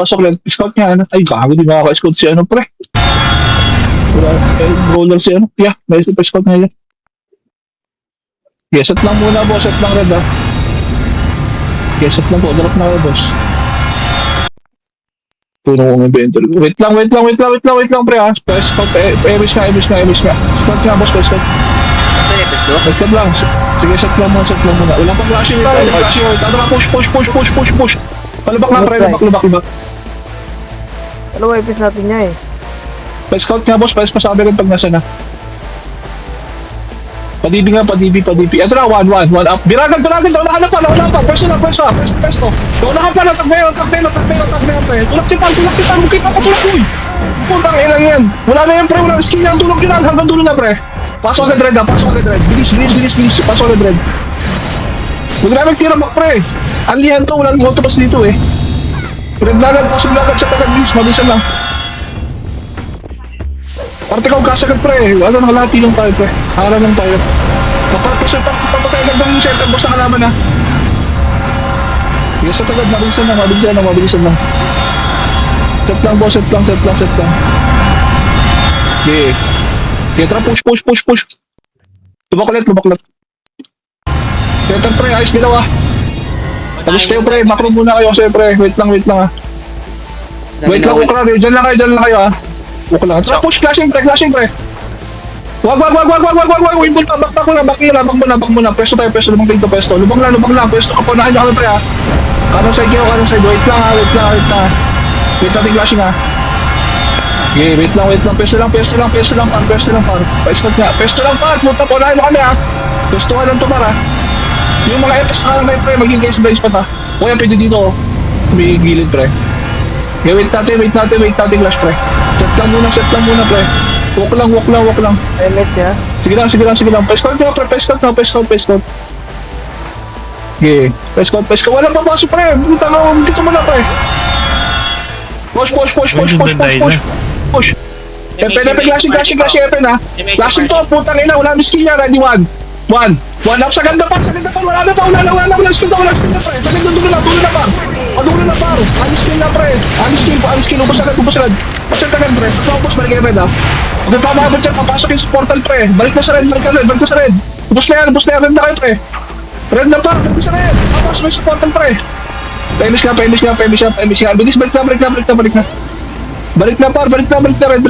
Pasok lang, scout niya, ano? Ay, gago, di makaka-scout si ano, pre. Wala, roller si ano. Yeah, may super scout na yan. Yeah, set lang muna, boss. Set lang red, ah. Yeah, set lang po. Drop na kayo, boss. Puno kong inventory. Wait lang, pre, ah. Scout, emis nga. Scout nga, boss, scout. Ito yung episode. Set lang. Sige, set lang muna. Wala pang flashing, wait. Tara, push. Palabak na, pre. Lubak. Ano ba ipis natin niya eh? Pa-scout nga, boss. Pasabi rin pag nasa na. Padibi. Ito na, one up. Biragan. Wala ka pa. Pwesto. Wala ka pa na, tagnayon, pre. Tulak tipan. Bukit ako, tulak mo. Puntang ilang yan. Wala na yan, pre. Wala na skin yan. Tulak yun hanggang dulo na, pre. Pasok agad red. Bilis. Pasok agad red. Huwag na magtira mak, pre. Anlihan to. Wala nang autopass dito, eh. Red lagad. Pasok lagad sa tagad. Mabilisan lang. Parte ka agad, pre. Ano, nakalati lang tayo, pre. Harap lang tayo. Papatay agad ng center boss na kalaman, ha. Yes, sa tagad. Mabilisan lang. Set lang, boss. Set lang. Okay. Okay, tara, push. Lubak ulit. Center, pre. Ayos nila, ha. Tapos kayo, pre. Macro muna kayo kasi, pre. Wait lang, ha. Wait lang, ukra. Diyan lang kayo, ha. Wala lang. Tara, push, flashing, pre. Wag. Wimbol pa, back muna. Pwesto tayo, pwesto. Lubang lang. Pwesto ka po, nakin nyo kami, pre, ha. Kanang side. Wait lang, ha. Wait natin flashing, ha. Okay, wait lang. Pwesto lang, par. Pa-scout nga. Pwesto lang, par. Punta po, nakin nyo kami, ha. Pwesto ka lang to, par, ha. Yung mga FS na lang, pre, maging guest base pa, ha. Kuya, pwede dito, oh. May gilid, pre. Okay, wait natin, flash, pre. Set lang muna, pre. Walk lang. Ay, met niya. Sige lang. Pa-scout nga, pre. Pa-scout. Okay. Pa-scout. Walang papasok, pre. Dito mo na, pre. Push. Epe, flashing, Epe na. Flashing to, putang ina. Wala na skill niya. Ready, one up sa ganda pa. Wala na skill na, pre. Dulo na, par. Unskill. Ubus agad. Pasal agad, pre. Tapos, balik kayo, red, ha. Okay, pamabot dyan. Papasok yung sa portal, pre. Balik na sa red. Ubus na yan. Red na kayo, pre. Red na, par. Balik sa red. Papasok yung sa portal, pre. Paimish nga. Bilis, balik na. Balik na, par. Balik na, red.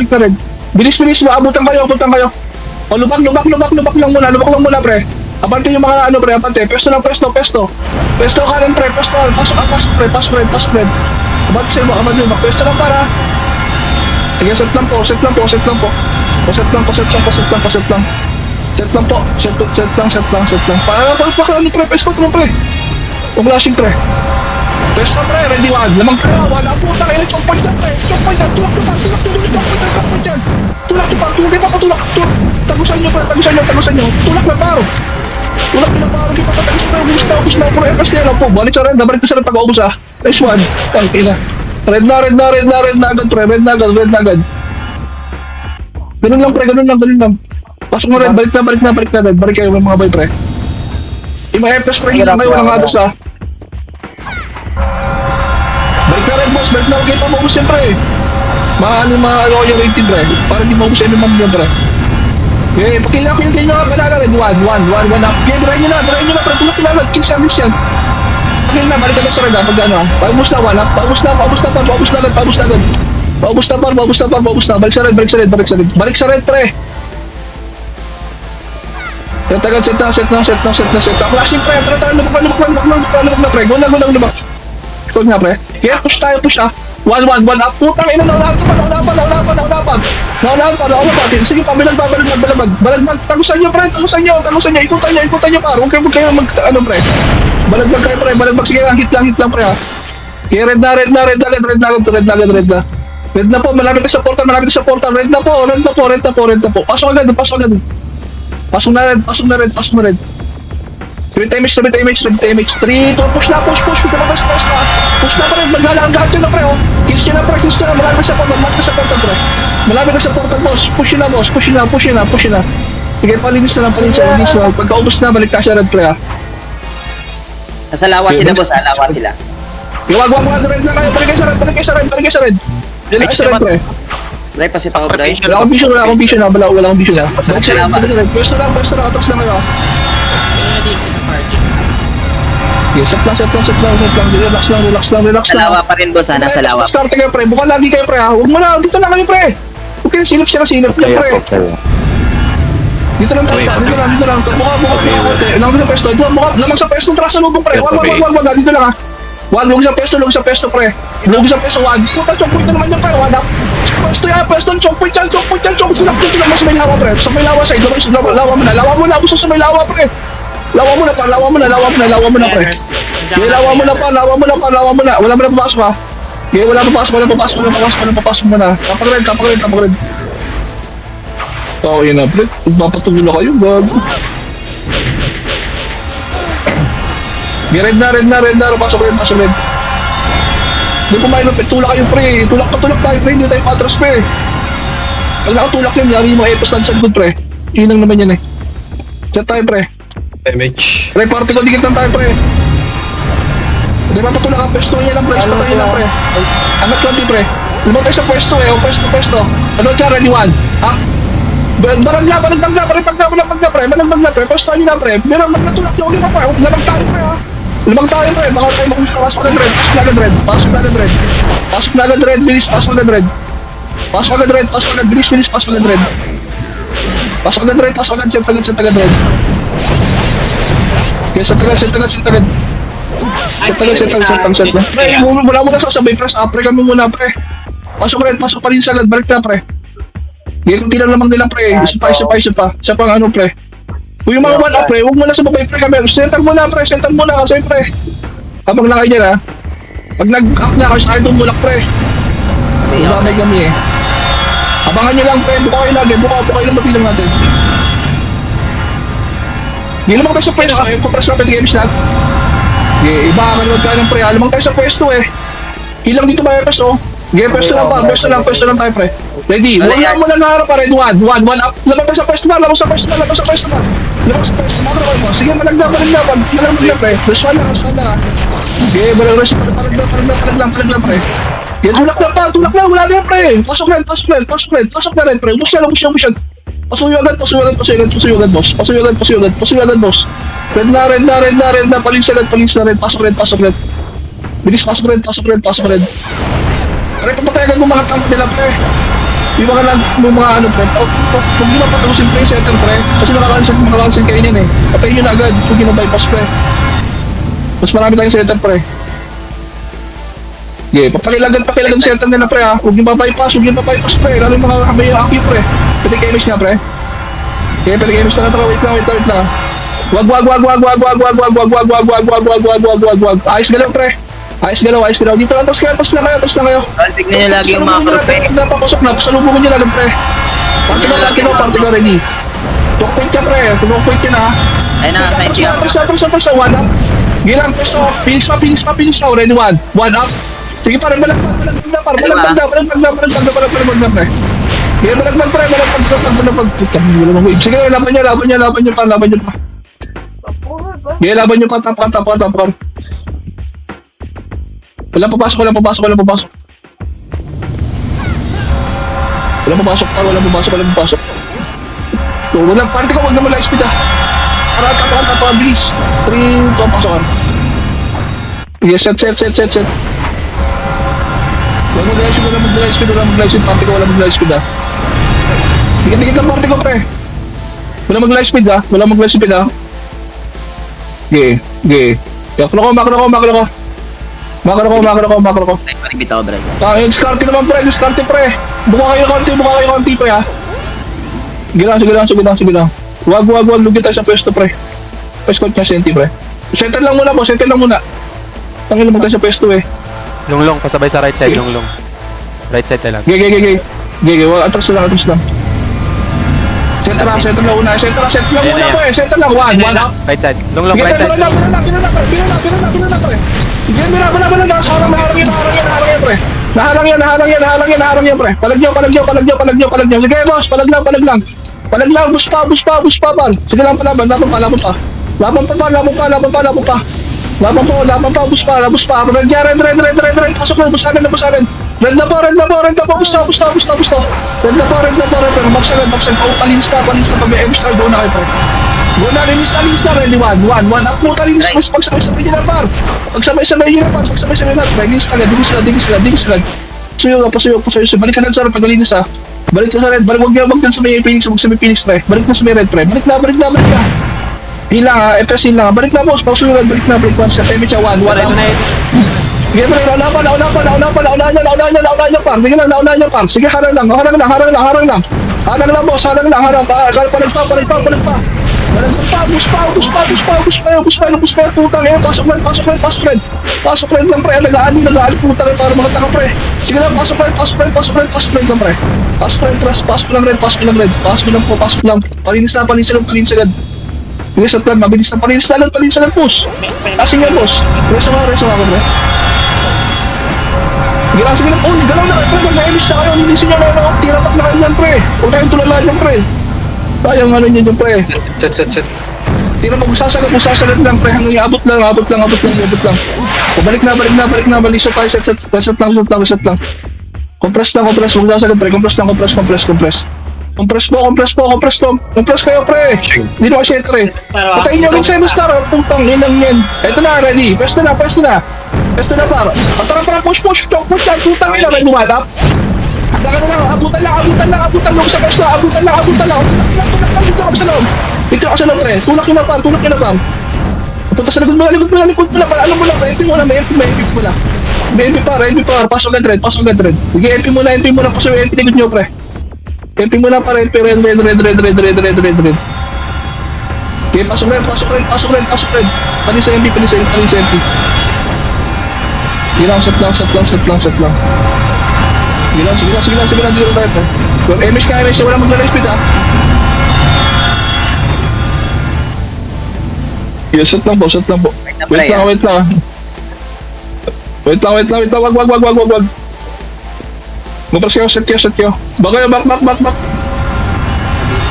Bilis. Maabutan kayo. O, lubak lang muna, pre. Abante yung mga pre. Pesto. Pesto kanan, pre. Pasok, red. Abante sa'yo, Pesto lang, para. Sige, set lang po. Set lang. Para pre. Pesto mo, pre. Flashing, pre. Pesto, pre. Ready, one. Lamang kayo. Wala po. Takay na. Chong point dyan, pre. Tulak. Tagusan nyo. Tulak na, paro. Kita patagis na. Ubus na, pre. Kasi yan po. Balik sa red na pag-aubos, ha. Nice one. Tangkina. Red na agad, pre. Red na agad. Ganun lang. Pasok mo red. Balik na, red. Balik kayo mga boy, pre. Yung mga FS, pre. Hilang kayo. Walang ados, ha. Balik na red, boss. Huwag kayo pa maubos yan, pre. Mga yung 18, pre. Para di maubos yan naman yan, pre. Okay, pakilap yung kayo na red. One up. Okay, dry nyo na, pre. Tulak na agad. Kill service yan. Pakil na, balik agad sa red, ha. Pag ano, ha. Paubos na, one up. Paubos na, agad. Balik sa red, pre. Set agad, set. Flashing, pre. Tara, lubak na, pre. Go na, lubak. Ito nga, pre. Kaya push, ha. One up. Putang ina, naunahan pa. Sige, Balagmag. Tagusan nyo, pre. Ikutan nyo, par. Huwag kayo pre. Balagmag kayo, pre. Sige, hit lang, pre, ha. Kaya red na. Red na po, malapit na sa portal. Red na po. Pasok agad. Pasok na red. Repeat image. 3, 2, push na. Push na, pre. Maglalanggaan nyo na, pre, oh. Kills nyo na. Malapit na sa portal, boss. Push na. Sige, palinis na. Pagkaubos na, balik ka siya red, pre, ha. Nasa lawa sila, boss. Lawa sila. Wag, red na kayo. Balik kayo sa red. Yan na kayo sa red, pre. Ray, pasita ko, Bray. Wala akong vision na. Wala akong vision na. Salamat. Pwesto lang, atras lang kayo. Okay, set lang. Relax lang. Salawa pa rin, boss. Sana salawa. Start kayo, pre. Bukan lagi kayo, pre, ha. Huwag mo na, dito lang kayo, pre. Huwag kayo silip yan, pre. Dito lang tayo, dito lang. Buka. Lang sa pwesto. Lamang sa pwesto, tras sa lubong, pre. Wag, dito lang, ha. Wag sa pwesto, pre. Huwag sa pwesto, wag. So, choke point na naman yan, pre. Wag, ha. Pwesto, choke point yan. Mas may lawa, pre. Sa may lawa side, lawa mo na. Gusto sa may lawa, pre. Lawa mo na, pre. Okay, lawa mo na. Wala mo na papasok, ha. Okay, wala papasok mo na. Kapag-red. Oo, yun na, pre. Magpapatuloy na kayo, bago. Red na. Pasok red. Hindi kumain ng tulak kayo, pre. Tulak tayo, pre. Hindi tayo patras, pre. Pag nakatulak yun, yari mo epos na sa good, pre. Yun lang naman yan, eh. Chat tayo, pre. Damage. Pre, party ko, dikit lang tayo, pre. Hindi ba patulak ang pwesto niya lang, pre. Patayin lang, pre. Angat lang, pre. Lumang tayo sa pwesto, eh. O, pwesto. Ano ka, ready one? Ha? Barang na, pre. Pwesto niyo na, pre. Meron magkatulak niyo ulit, pre. Lamang tayo, pre, ha? Lamang tayo, pre. Baka tayo pasok na red. Bilis, pasok na red. Set agad red. Okay, set agad. Set na. Pre, wala mo na sasabay, pre. Sa pre kami muna, pre. Pasok pa rin sa agad. Balik na, pre. Hindi lang lamang nila, pre. Isa pa. Isa pang ano, pre. Kung yung mga 1-up, pre, huwag mo na sa babay, pre, kami. Center muna kasi, pre. Habang na kayo dyan, ha. Pag nag-up na kayo, sa kayo tumulak, pre. May kami, eh. Abangan nyo lang, pre. Buka kayo lagi. Buka lang matilang natin. Hindi naman tayo sa pwesto, eh. Kupras na pwede games na. Iba ka naman tayo ng pre. Alamang tayo sa pwesto, eh. Ilang dito ba yung pwesto? Pwesto lang tayo, pre. Ready? Wala mo na naharap, pa. Red 1 up. Labang tayo sa pwesto ba? Sige, malagda, pre. Plus 1 na. Okay, palagda, pre. Yan, tulak na, wala na yan, pre. Pasok na rin, pre. Ubus yan. Pasuyo agad, boss. Red na, palins na red. Pasok red. Bilis, pasok red. Pre, papatayagan ko mga tank nila, pre. Yung mga ano, pre. Huwag nyo mapatalusin, pre, center, pre. Kasi makalansin kayo niyan, eh. Patayin nyo na agad, huwag nyo bypass, pre. Mas marami tayong center, pre. Papakilagan center nila, pre, ha. Huwag nyo bypass, pre. Lalo yung mga kamay yung aki, pre. Pwede ka-image na, pre. Pwede ka-image na, tara. Wait lang. Wag. Ayos galaw. Dito lang, tapos kayo. Tignan nyo lagi yung mga crew, pre. Napapasok na, pasalubungan nyo lang, pre. Party ko, ready. Talk point ka, pre. Talk point ka na, ha. Ayun na, sign siya. Press, 1 up. Gilang, press, Phoenix pa. Ready, 1 up. Sige, parang balagpag na, pre. Sige, balagpag. Sige, laban nyo pa. Sige, laban nyo pa, tapakan. Walang papasok. Walang papasok. So, walang party ka, wag naman light speed, ah. Para tapakan, bilis. 3, 2, pasokan. Yes, set. Walang mag-light speed, party ka, walang mag-light speed, ah. Dikit lang party ko, pre. Walang mag-light speed, ah. Okay. Makro ko. Makro ko. Ay, paribit ako, Bray. Discarte naman, pre. Buka kayo konti, pre, ha. Sige lang. Wag. Lugit tayo sa pwesto, pre. Pwescot niya, senti, pre. Center lang muna. Tangin naman tayo sa pwesto, eh. Lunglong, pasabay sa right side, lunglong. Right side tayo lang. Gege. Atras lang. Center lang muna, pre. Center lang, 1 up. Right side. Lunglong, right side. Bina na, pre. Sige, bina, naharang yan, pre. Naharang yan, pre. Palag nyo. Sige, boss, palag lang. Bus pa, par. Sige lang, laban pa. Laban po, bus pa. Red, red. Pasok na, bus agad. Red na po, bus na. Red na po. Pero baksagan. Palinis na, pag-may extra, go na kayo, pre. Go na, linis na, ready, one. Up po, linis, pagsabay-sabay nyo na, par. Pagsabay-sabay nyo na, dingis agad. Pasuyo. Balik ka na sa red, pag-linis, ha. Balik ka sa red, wag dyan sa may Phoenix, pre. Balik na sa may red, pre. Balik na. Hila nga, FS hila nga. Balik na, boss. Pausulan, balik na. Set time siya, one. Sige, pre, naunahan niya, par. Sige lang, naunahan niya, par. Sige, harang lang, boss. Harang. Palag pa. Bus pa, putang eh. Pasok red lang, pre. Nag-aali, putang eh, para mga taka, pre. Sige lang, pasok red lang, pre. Pasok lang, red. Pasok lang. Palinis agad. Bilis at lang, mabilis na palinis agad, boss. Kasi nga, boss. Reso ako, pre. Sige lang, galaw na, pre. Nag-emis na kayo, nilisin nyo na, tirapak na kayo yan, pre. Huwag tayong tulalaan yan, pre. Sayang ano nyo, pre. Set. Tira magsasagat lang, pre. Hanggang abot lang. Balik na. Set lang. Compress lang. Magsasagat, pre. Compress kayo, pre. Hindi mo kasi ito, pre. Patayin nyo rin 7-star, putang inang yan. Eto na, ready. Pwesto na, par. Patara, push lang, putang ina, may bumatap. Abutan lang. Sa pwesto, abutan lang. Dito ka sa loob, pre. Tulak nyo na, par. Punta sa likod mo na, par. Alam mo lang, MP mo na. May MP, par. Pasok agad, red. Sige, MP mo na. Pasok yung MP, likod nyo, pre. MP mo na, par. MP, red. Okay, pasok red. Palis sa MP. Sige lang, set lang. Sige lang, dito tayo, pre. Kung MS ka, wala magla-speed, ha. Yeah, set lang po. Wait lang. Wag. Mapras kayo, set kayo. Back.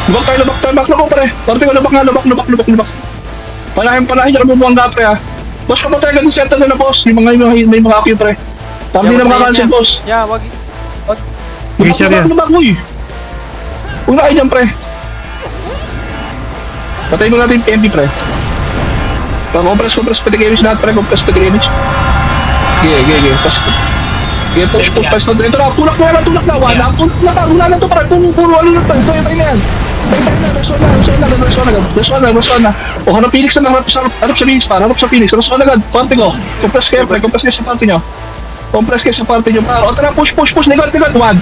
Lubak tayo, back na po, pre. Parte ko, lubak. Panahin nyo kami buwang pre, ha. Boss, kapag tayo ganun set na, boss. May mga akyo, pre. Para di na makakancel, boss. Yeah, wag. Lubak, uy. Huwag na kayo dyan, pre. Patayin mo natin yung MP, pre. Compress, pwede kayo lahat, pre. Compress. Sige. Push. Ito na, tulak na. Wala na to, pre. Puro ano na to. Ito na yan. Reswan na. O, harap Phoenix na. Harap sa Phoenix. Reswan agad. Parte ko. Compress kayo sa parte nyo. Para. O, tara, push. Likod. One.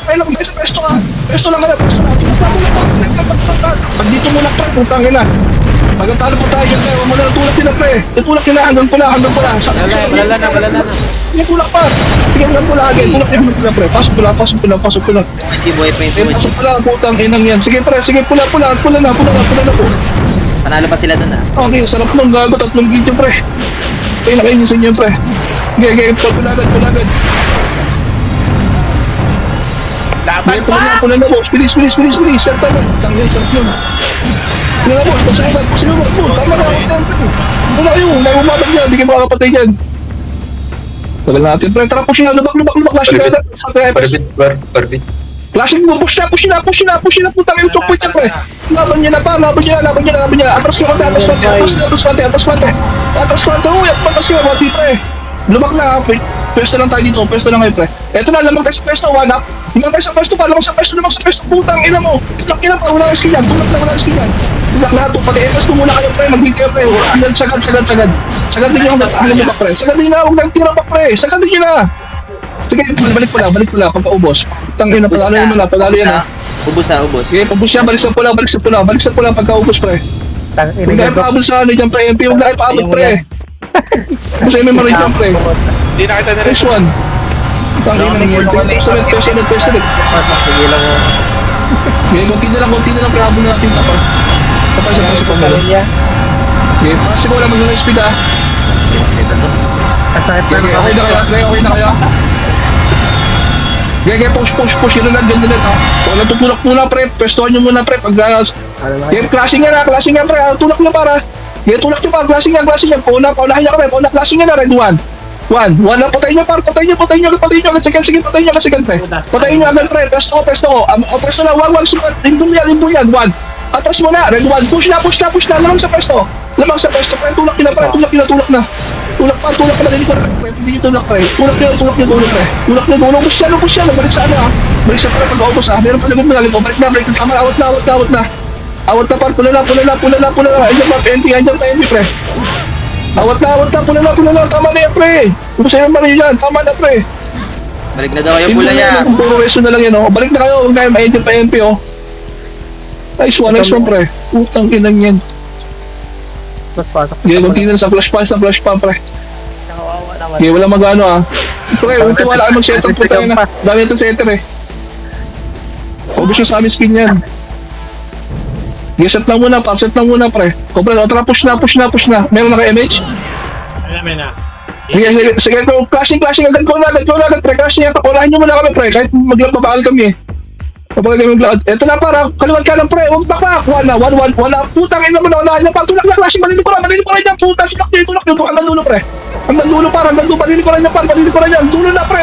Ay lang, sa pesto ka. Pesto lang. Pag dito muna, pre. Putang ina. Pagkatalo po tayo, pre. Huwag mo na tulak nila, pre. Tulak nila hanggang pula. Wala na. Yung tulak pa. Tingnan lang pula agad. Tulak nila, pre. Pasok pula. Hindi buhay pa yung Pasok Sumochi. pula, putang inang yan. Sige, pre. Pula na po. Panalo pa sila dun, ah. Okay, sarap nung gago. 3 video, pre. Okay, nakainisin niyo, pre. Okay, pula agad. Pula na, boss. Bilis. Sarap na. Tangin, sarap yun. Pula na, boss. Pasunod. Tama na. Wala yun. Umabag dyan. Hindi kayo makakapatay dyan. Tagal natin, pre. Tara, push na. Lubak. Flashing ka na. Barbit. Flashing mo. Push na. Putang yung 2 point yan, pre. Laban niya. Atras kwante. Uy, at patas yun. Wati, pre. Lubak na, pre. Pwesto lang tayo dito. Pwesto lang kayo, pre. Eto na, lamang tayo sa pwesto. One up. Lamang tayo sa pwesto pa. Lamang sa pwesto. Putang ina mo. Stop ina pa. Wala kang skill yan. Wala kang skill yan. Tulak lahat. Pati MS mo muna kayo, pre. Mag-hit kayo, pre. Sagad. Sagad din nyo. Pre. Sagad din na. Huwag nang tira pa, pre. Sagad din nyo na. Sige, balik pula. Pagka-ubos. Putang ina. Padalo yan, ha. Ubus. Okay, pabus yan. Balik sa pula. Pagka-ubos, pre. Huwag na ipaabot sa ano dyan, pre. MP, huwag na ipaabot, pre. Kasi may maray dyan, pre. Hindi na kita Next one. Tangin na nangyari. Personal. Pagilan mo. Okay, konti na lang, pre. Habol na natin tapos. Tapos sa pamalo. Okay, kasi ko wala mag-high speed, ha. Okay na kayo. Okay, push. Yun lang, ganda. Wala tutulak muna, pre. Pwestuhan nyo muna, pre. Pag-galas. Okay, clashing yan, pre. Tulak na, para. Sige, tulak nyo par, flashing yan. Paunahin nyo kami, flashing yan na, red 1. 1 na, patayin nyo par, patayin nyo agad, sige, patayin nyo agad, pre. Patayin nyo agad, pre, pesto ko. Pesto na, 1, sumat, lindo yan, 1. Atras mo na, red 1, push na, lamang sa pesto, pre, tulak nyo na. Tulak pa, dali ko na, pre, hindi nyo tulak, pre. Tulak nyo, push yan, balik sa ano, balik sa para pag-autos, meron pa lagot mo, balik na, tama, awat na. Awat na par, pula na. Andiyan pa, MP, pre. Awat na, pula na, tama na yan, pre. Kung sa'yo mali yan, tama na, pre. Balik na daw yung pula yan. Puro reso na lang yan, oh. Balik na kayo, huwag na yung ma-engine pa, MP, oh. Nice one, pre. Utang kinang yan. Mas pasok. Okay, continue sa flash pump, pre. Nakawawa naman. Okay, wala mag-ano, ah. Pre, huwag tiwala kayo mag-setup po tayo na. Dami itong setter, eh. Obvious yung sa amin skin yan. Okay, set lang muna, pre. Kompre, tara, push na. Meron na kayo MH? Alam na. Sige, clashing, agad ko na, pre. Clashing yan, pakulahin nyo muna kami, pre. Kahit maglapapakal kami, eh. Kapag kami maglakad. Ito na, para, kaliwan ka lang, pre. Huwag bakbak. 1 na. Putang ina mo na, unahin na, pa. Tulak na, clashing, malili ko lang yan. Putang, tulak nyo. Hanggang dulo, pre. Hanggang dulo, malili ko lang yan. Dulo na, pre.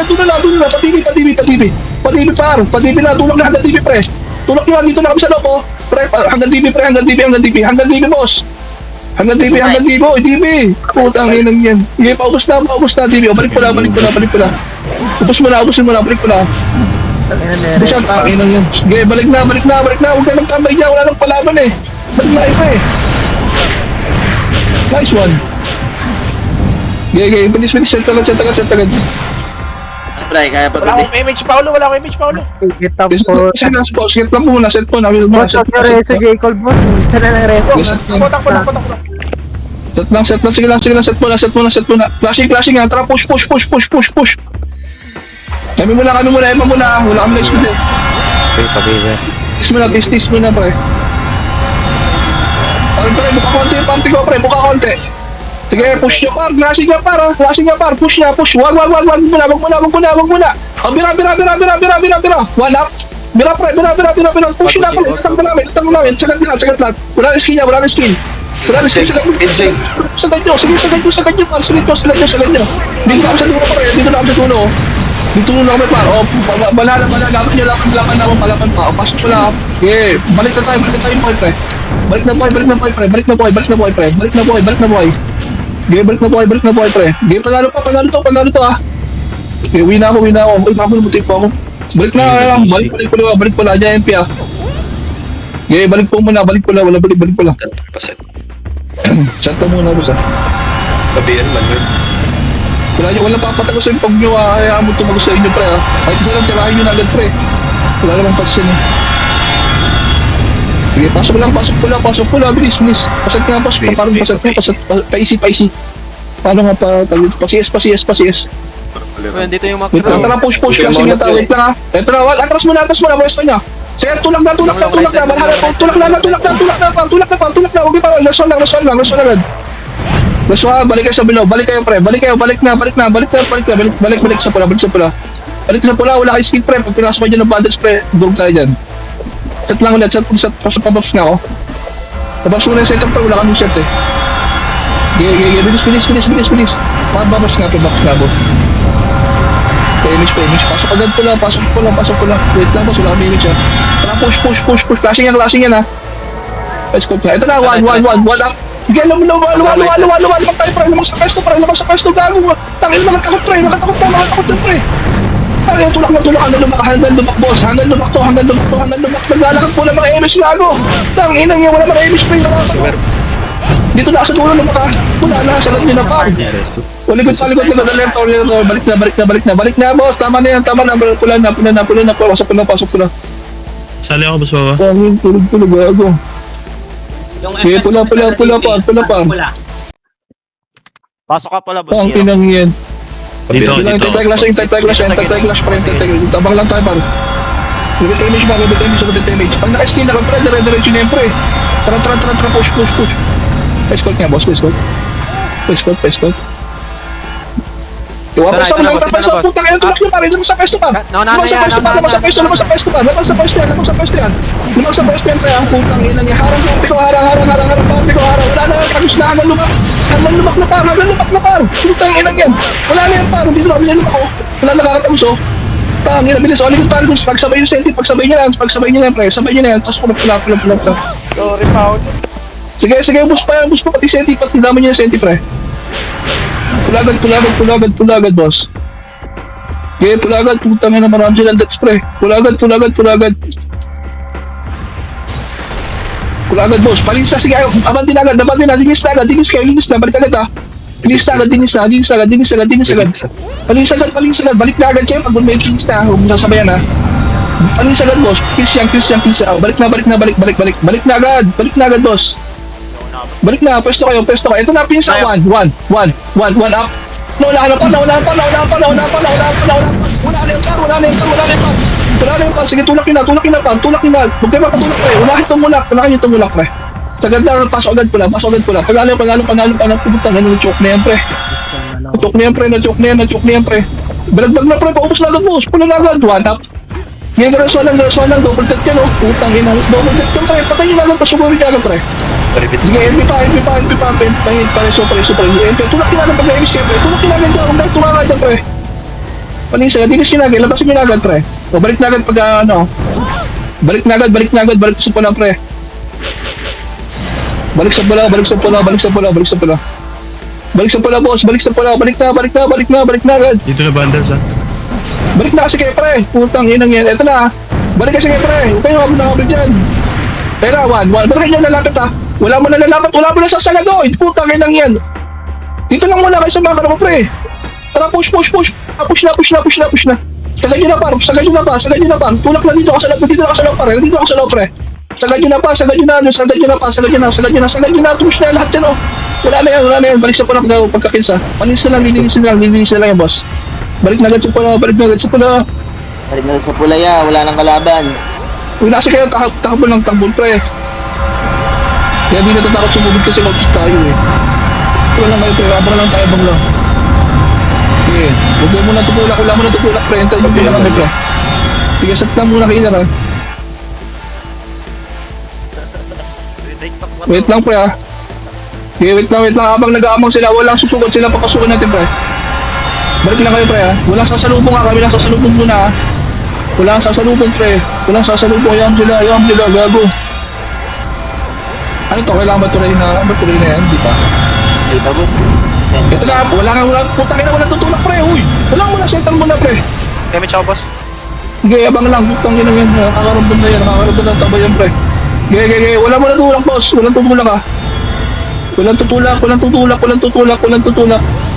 Padibi, par. Tulak na, hanggang dibi, pre. Tulak nyo, dito na kami sa loob, oh. Pre, hanggang dibi, boss. Hanggang dibi, oh, dibi. Putang inang yan. Sige, paubos na, dibi. Oh, balik pula. Ubus mo na, balik pula. Busan, inang yan. Sige, balik na. Huwag ka nang tambay dyan, wala nang palaban, eh. Balik na iba, eh. Nice one. Sige, bilis, set agad. Pre, kaya pa Wala tuloy. akong image, Paolo. Get up Set po. lang muna. Boss, sa reso, J-Call, boss. Isa na ng reso. Set lang, sige lang, set muna. Flashing, ha, tara, push. Kami muna, wala kami na speed, eh. Okay, pag-iwi. Tis muna, pre. Pre, buka konti yung party ko, pre, Sige, push nyo, par, flashing niya, par, push. Wag muna. Oh, bira. 1 up. Bira, pre, push na, pre, itang na namin, sagat lahat. Wala na skin, Sagad nyo, par, sagad nyo. Dito na kami sa dulo, Dito na kami, par. Oh, balala, laban nyo, laban palaban pa. O, pasok mo lang. Okay, balik na tayo, boy, pre. Balik na, boy. Okay, balik na, boy, pre. Okay, panalo to, ah. Okay, uwi na ako. Uy, mutik pa ako. Balik pala, dyan, MP, ah. Okay, balik pula. Wala balik pula. Chat na muna ako, sa. Sabihan man yun. Wala papatagos yung pag nyo, hayaan mo tumagos sa inyo, pre, ah. Kahit isa lang, tirahin nyo na agad, pre. Wala namang patsin, eh. Sige, pasok pula, bilis. Pasat nga, paisi. Paano nga pa, pa-CS. Dito yung Wait lang, tara, push, kasi nga tao, wait lang, ha. Eto na, atras mo na, pwesto niya. Sige, tulak na, malhala po, tulak na, huwag pa, last one agad. Last one, balik kayo sa below, balik na, balik sa pula. Wala kayo speed, pre, pag pinasok kayo dyan ng bundles, pre, durog tayo dyan. Set lang ulit, pasok pabox na ako. Pabox mo na yung setup, pre, wala kaming set, eh. Bilis. Pabox na, boss. Image. Pasok agad pula. Wait lang, boss, wala kami image, ha. Tara, push. Flashing yan, ha. Let's go, ito na, 1 up. Sige, lumabas tayo, pre. Lumabas sa pesto, gago. Tangin, nakatakot, pre. Pre. Tangin, tulak, hanggang lumak, boss. Hanggang lumak. Naglalakad po lang mga image, gago. Tangin, wala mga image, pre. Dito na sa dulo, wala na, salat nyo na, pa. Uligot na left, balik na, boss. Tama na yan, pula na. Pasok pula. Sali ako, boss Wawa. Tangin, tulog, gago. Okay, pula pa. Pasok ka pala, boss. Ang inang yan. Dito. Tag clash, friend. Tabang lang tayo, par. Bibit image. Pag naka-skin na ka, pre, dire-diretso na yan, pre. Tara, push. Escort nga, boss, escort. Diwa, Ito na, pwesto ito na, lang, boss, ito na, pwesto, boss. putang ina, tulak nyo pa rin, lumang sa pwesto pa. Naunahan Lumang na sa yan, pwesto pa, naunahan lumang sa na. pwesto, lumang sa pwesto pa, lumang sa pwesto yan, lumang sa pwesto yan. Lumang sa pwesto yan, pre, ah, putang ina niya, harang party ko, harang, party ko, harang, wala na, tapos na, hanggang lumak na par, putang ina yan, wala na yan par, hindi na kami lumak ko, wala nakakatapos oh. Tang ina, bilis, ulit yung par, pagsabay yung senti, pagsabay nyo yan, pre, sabay nyo na yan, tapos pula. Sorry, Paul. Sige, bus pa, pati senti, pati dami niya yung senti, pre. Pulagad, boss. Okay, pulagad, putang ina, marami silang deaths, pre. Pulagad, boss. Palisa, sige, abanti na agad, dingis na, balik agad, ha. Dinis agad. Palisa agad, balik na agad kayo, pag may dinis na, huwag mo sasabayan, ha. Palisa agad, boss. Kiss yan. Balik na agad, boss. Balik na, pwesto kayo. Ito na, pinsa, one up. Wala na yung par. Sige, tulak na, huwag kayo makatulak, pre. Unahin tumulak, pre. Sagad na, pasok agad pula. Panalo, putang ina, choke na yan, pre. Na-choke na yan, pre. Balagbag na, pre, paubos na agad, boss. Pula na agad, one up. Ngayon, garaswan lang, double tap yan, oh. Putang ina, double tap yan, pre. Patay nyo na agad, pasugurin ka agad, pre. Sige, MP pa, super. Tulak kinagad pag na-emis kayo, pre. Tulak kinagad dyan, huwag na tumangan dyan, pre. Panisa, dinis kinagad, labasin kinagad, pre. O, balik na agad pag, balik sa pula, pre. Balik sa pula, boss, balik na agad. Dito na bundles ha. Balik na kasi kayo, pre. Putang inang yan, eto na. Balik kasi kayo, pre. Huwag kayo makabit dyan. Pera, one. Balik nyo lalapit, ha. Wala mo na sasagad, oh. Putang inang yan. Dito lang muna kayo sa mga karamo, pre. Tara, push na. Sagad nyo na, par. Tulak na dito ka sa loob, pre. Dito ka sa loob, pre. Sagad nyo na, tush na lahat yan, oh. Wala na yan. Balik sa pula pagkakinsa. Linisin na lang yan, boss. Balik na agad sa pula. Balik na sa pula ya, wala nang kalaban. Uy, nasa kayo, takbo lang, pre. Kaya di natatakot sumugod kasi mag-kick tayo, eh. Wala lang kayo, pre. Abang lang tayo, bang lang. Sige, huwag mo na tutulak, pre. Hintayin mo na kami, pre. Sige, sat lang muna kayo na, ha. Wait lang, pre, ha. Sige, wait lang. Habang nag-aamang sila, walang susugod sila papasukan natin, pre. Balik lang kayo, pre, ha. Walang sasalubong, ha. Kami lang sasalubong muna, ha. Walang sasalubong, pre. Ayaw sila, gago. Ano to? Kailangan ba tuloy na yan? Di ba? Dito, boss. Ito na, putang ina, walang tutulak, pre. Uy, wala mo na, settle mo na, pre. Kami tsaka boss. Sige, abang lang, putang ina yan. Nakakaramdam na yan, tabay yan, pre. Sige, wala mo na tulak, boss. Walang tutulak, ha. Walang tutulak.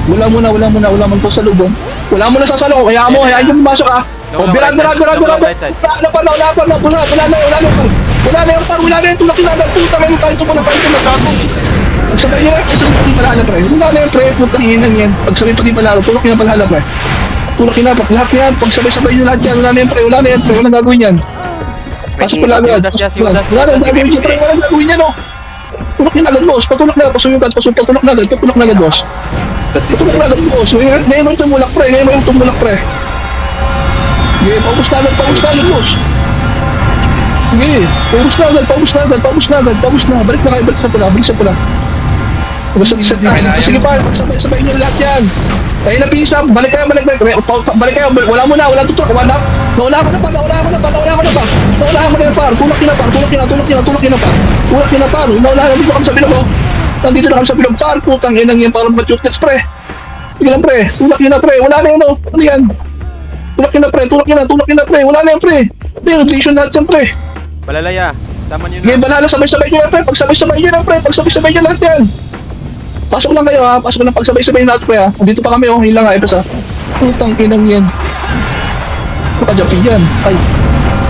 Wala mo na sasalubong. Wala mo na sasalubong. Hayaan nyo pumasok, ha. O, birad. Wala na yung tulak na agad. Putang ina tayo tumulak. Pagsabay nyo, pati palala, pre. Wala na yung pre, putang ina yan. Pagsabay pati palala, tulak nyo na palala, pre. Lahat yan. Pagsabay nyo lahat yan. Wala na yan, pre. Walang gagawin yan. Pasok pala agad. Wala na yung gagawin yan, oh. Tulak nyo na agad, boss. Patulak na agad, boss. Ngayon mo yung tumulak, pre. Sige, paubos na agad, boss. Sige, paubos na agad. Balik sa pula. Sige pa, sabay nyo lahat yan. Ayun na pisa, balik kayo. Wala mo na, walang tutok. Nawala ko na pa. Tulak nyo na, par. Nandito na kami sa bilog, par. Putang inang yan, parang matyutlets, pre. Sige lang, pre. Tulak nyo na, pre. Wala na yan, oh. Ano yan? Tulak nyo na, pre. Wala na yan, pre. Hindi, rotation lahat yan, pre. Balalaya, sama nyo na. Ngayon, balala, sabay-sabay nyo lang, pre. Pagsabay-sabay nyo lahat yan. Pasok lang kayo, ha. Pagsabay-sabay lahat, pre, ha. Dito pa kami, oh. Hilang, ha. Ito sa. Putang inang yan. Pagkajapi yan. Ay.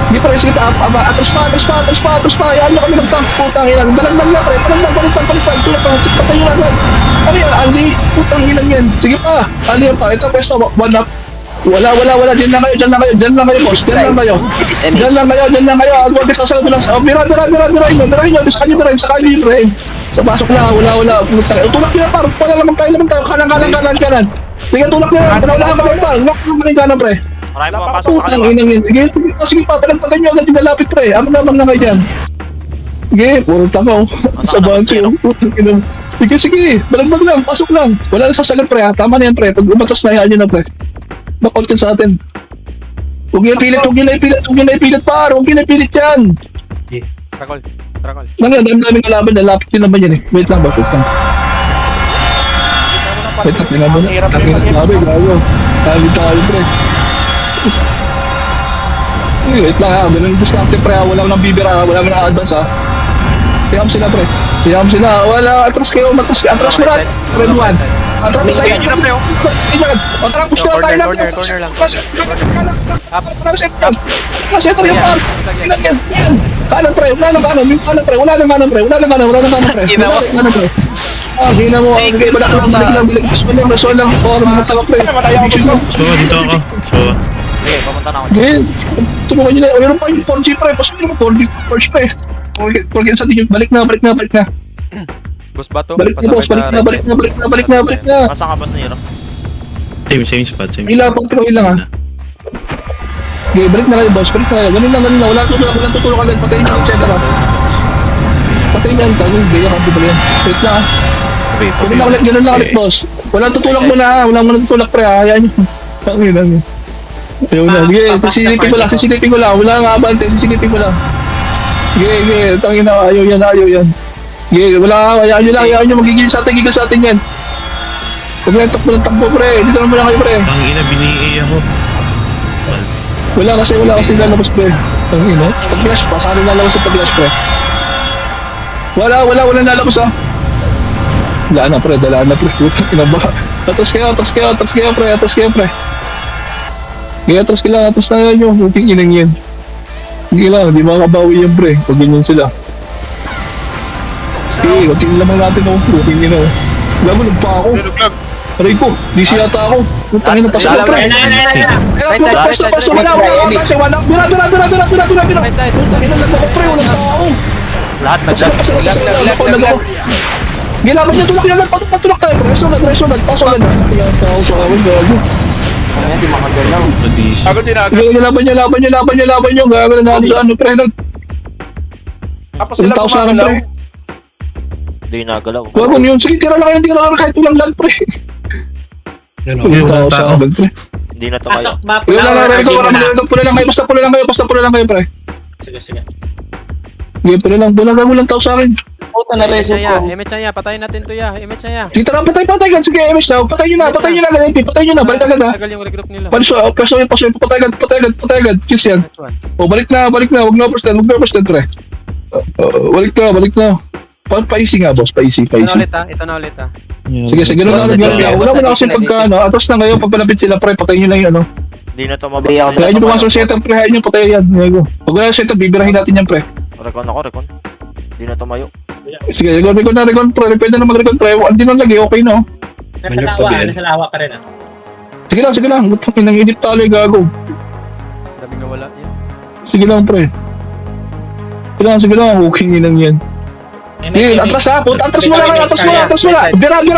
Hindi, pre. Sige, atras pa. Yan nyo kami ng-tank. Putang inang. Balagdag na, pre. Baliktad. Tulak pa. Patay nyo agad. Ano yan, Ali? Putang inang yan. Sige pa. Ali yan pa. Ito, pwesto. One up. Wala. Diyan lang kayo, boss. Diyan lang kayo. Huwag sasalubong lang. Birahin nyo. Sakali nyo. Sa pasok lang. Wala. Tulak nyo na, par. Wala naman tayo. Kanan. Sige, tulak nyo. Wala ka pa. Lock mo rin kanan, pre. Marami pumapasok sa Putang kaliwa. inang yun. Sige pa, palagpagan nyo agad yung lalapit, pre. Ano naman na kayo dyan? Sige, puro takaw. Sa banti. Sige. Balagbag lang, pasok lang. Wala na sasagat, pre. Tama na yan, pre. Pag umatas na, hayaan nyo na, pre. Bakot yan sa atin. Huwag nyo na ipilit, par. Huwag nyo na ipilit yan. Trakol. Trakol. Daming kalaban, lalapit yun naman yan eh. Wait lang, bakit lang. Wait lang, tingnan mo na. Grabe, gago. Tayo, pre. Wait lang ha, ganun distracted pre ha, wala mo nang bibira ha, wala mo nang advance ha. Tiyam sila pre, tiyam sila, wala, atras kayo, atras mo na, red one. Atras mo tayo, Yun na, pre, oh. atras push na tayo lang. Corner lang. Kasi ito yung par, yan. Kanan pre, wala nang kanan pre. Hina mo, sige, balak lang, resol lang, or mga tawa pre. So, dito ako. So, Sige, pumunta na ako. Sige, tulungan nyo na. Mayroon pa yung 4G pre. Pasok nyo naman 4G first pre. Forget sa tingin. Balik na. Boss Bato. Balik na boss. Balik na. Masa ka, boss Nero? same spot. Hila pang throw lang ha. Okay, balik na lang boss. Ganun lang. Wala tutulong agad. Patayin nyo, etc. Patayin nyo ang tanong. Gaya ka, di ba yan? Wait lang ha. Ganun lang ulit boss. Walang tutulak mo na ha. Walang tutulak pre ha. Hayaan nyo. Tangin. Ayaw na. Sige, sisilipin ko lang. Wala nga abante, sisilipin ko lang. Sige, tangin na. Ayaw yan. Sige, wala. Hayaan nyo. Magigil sa atin yan. Huwag lang takbo pre. Dito naman lang kayo pre. Ang ina, bini-A ako. Wala kasi lalabas pre. Tangin na. Pag-flash pa. Saan lalabas sa pag-flash pre? Wala lalabas ha. Dala na pre. Putang ina ba? Atras kayo pre. Kaya atras na nyo, puting inang yan. Hindi lang, di makabawi yan pre, pag ganyan sila. Okay, kunting lamang natin ako, puting ina. Wala mo, nagpa ako. Aray ko, di siya yata ako. Putang ina, pasok na pre. Pasok, wala. Bira. Putang ina, nagpa pre, walang pa ako. Lahat Nag-ako. Gilaban niya, tulak yan, patulak tayo pre. Resunod, pasok na. Kaya tao sa akin, gago. Ayan, di makagalaw. Ako tinagal. Laban nyo, gagawin na natin sa ano, pre. Tapos Ang tao sa akin, pre. Hindi nagalaw. Huwag mo yun, sige, tira lang kahit walang land, pre. Yan Ang tao sa akin, pre. Hindi na tumayo. Pula lang kayo, basta pula lang kayo, pre. Sige. Sige, pula lang, walang tao sa akin. Puta na reso ko. Image na ya. Patayin natin to ya. Image na ya. Sige, tara, patay ka. Sige, MS na, patay nyo na, balik agad ha. Tagal yung regroup nila. Paso yun, patay agad, kiss yan. Next one. O, balik na, huwag na overstand, pre. Balik na. Pa-easy nga, boss, pa-easy. Ito na ulit ha. Sige, ganun lang. Wala mo na kasi pagka, ano, atras na kayo, pag palapit sila, pre, patayin nyo lang yung, ano. Hindi na tumabas. Kaya nyo bumasok sa setup, pre, hayaan nyo, patayin yan. Pag wala sa setup, bibirahin natin yan, pre. Recon. Hindi na tumayo. Sige, recon, pre, pwede na mag-recon, pre. Hindi na lagi, okay na, oh. Nasa lawa ka rin ah. Sige lang, butang inang edit talo, gago. Daming nawala yan. Sige lang, pre. Sige lang, okay inang yan. Atras ha, puta, atras mo na. Bira na,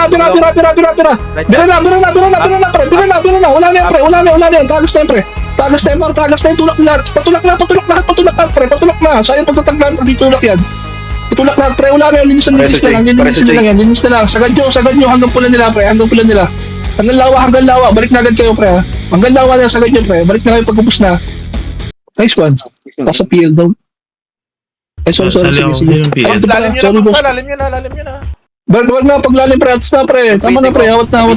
wala na yan, tagas na yan, tulak na, sayang pagtataglan, ditulak yan. Itulak lahat, pre, wala na yan, linis na lang, sagad nyo, hanggang pula nila, pre, hanggang lawa, balik na agad kayo, pre, ha. Hanggang lawa na, sagad nyo, pre, balik na kayo pagkupos na. Nice one, pasa PL daw. Ay, sorry, sige. Sorry, boss. Lalim nyo na. Wag na, paglalim pre, atas na pre. Tama na pre, awat na.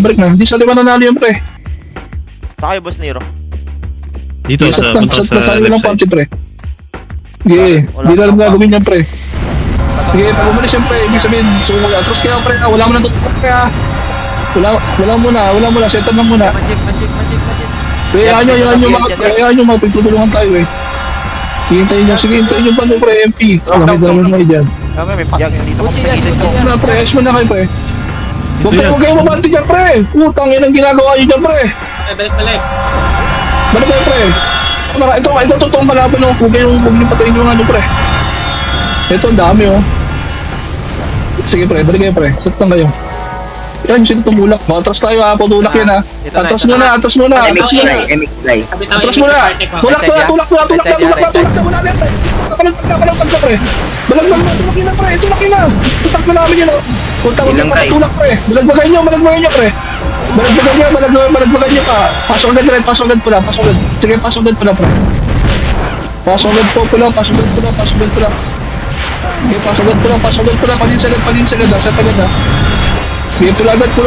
Balik na. Hindi sa lima nanalo yun pre. Sa kayo, boss Nero. Dito sa punta sa lang left panty side. pre. Sige, hindi na lang gagawin yan pre. Sige, pag umalis yan pre, ibig sabihin, so atras kayo pre, wala mo nang tutulak pre ha. Wala muna, set up lang muna. Magic. Hayaan nyo, magpagtutulungan tayo eh. Hintayin nyo pa pre, MP. May dalaman mo dyan. May pagyags dito kami sa gilid ko. Na pre, ayos mo na kayo pre. Huwag kayo mabanti dyan pre. Putang yun ang ginagawa nyo dyan pre. Balik. Balik kayo pre. Ito totoong kalaban no. Huwag yung patayin nyo nga nyo pre. Ito ang dami oh. Sige pre, balik kayo pre. Set lang kayo. Yan, sino tumulak? Atras tayo ha, putulak yan ha. Ito na, Atras ito muna, na. atras muna, MX atras muna. fly, MX fly. Atras muna! Tulak na, tulak na, tulak na, tulak na, wala na yan. Tulak na, pre. Balagbagan na, tulak na, pre. Tulak na. Tulak na namin yun, oh. Tulak Ilang na, tayo? tulak, pre. Balagbagan nyo, pre. Balagbagan nyo ka. Pasok agad rin, pasok agad pula, pasok agad. Sige, pasok agad pula, pre. Pasok agad po pula, pasok agad pula, pasok agad pula. Okay, pasok agad pula, padin sagad, asat agad ha. Sige, pula agad. Oh,